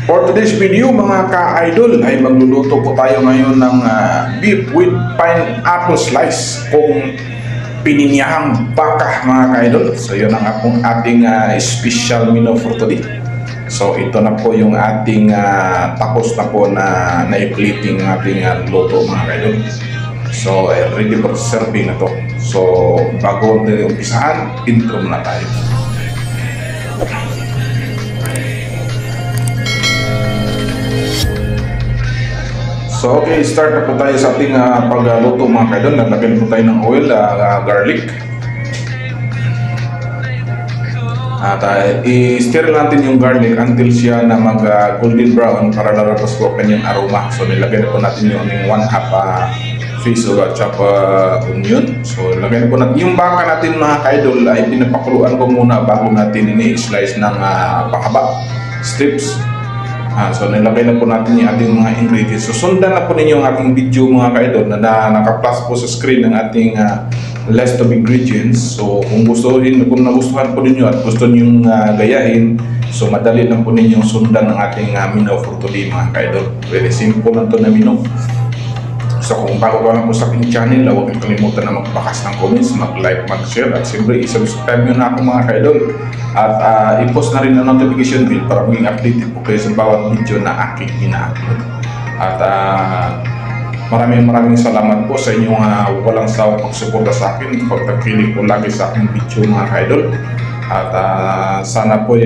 For today's video mga ka-idol ay magluluto po tayo ngayon ng beef with pineapple slice kung pininyahang baka mga ka-idol. So yun ang ating special menu for today. So ito na po yung ating tapos na po na i-plating ating luto mga ka-idol. So ready for serving na to. So bago umpisahan, intro muna tayo. So okay, start na po tayo sa ating pagluto mga kaidol. Nalagyan po tayo ng oil, garlic. At i-stir natin yung garlic until siya na mag golden brown para lalabas po kanyang aroma. So nilagyan na po natin yung 1/2 face of chopped onion. So nilagyan na po natin yung baka natin mga kaidol ay pinapakuluan ko muna bago natin ini-slice ng pahaba strips. So nilagay na po natin yung ating mga ingredients. So sundan na po ninyo ang ating video mga kaidol na naka-plus po sa screen ng ating list of ingredients. So kung nagustuhan po ninyo at gusto niyo gayahin, so madali lang po ninyong sundan ang ating menu for today mga kaidol. Very simple lang to na menu. So kung bago pa lang po sa aking channel, huwag niyo kalimutan na magpakas ng comments, mag-like, mag-share, at siyempre i-subscribe nyo na ako mga kaidol. At i-post na rin ang notification bell para maging updated po kayo sa bawat video na aking ina-upload. At maraming salamat po sa inyong walang sawang pagsuporta sa akin, pagtangkilik po lagi sa aking video mga kaidol. At sana po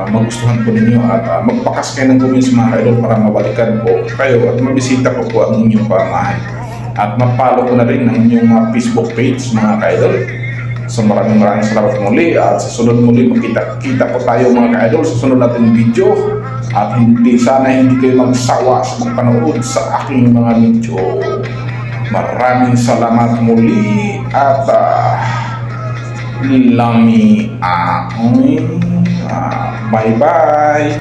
magustuhan po ninyo at magpakas kayo ng comments mga kaidol para mabalikan po kayo at mabisita po ang inyong pamahay. At mapalo po na rin ang inyong Facebook page mga kaidol. So maraming salamat muli at sa sunod muli magkita po tayo mga kaidol sa sunod natin video. At sana hindi kayo magsawa sa magpanood sa aking mga video. Maraming salamat muli at lami ako'y bye bye.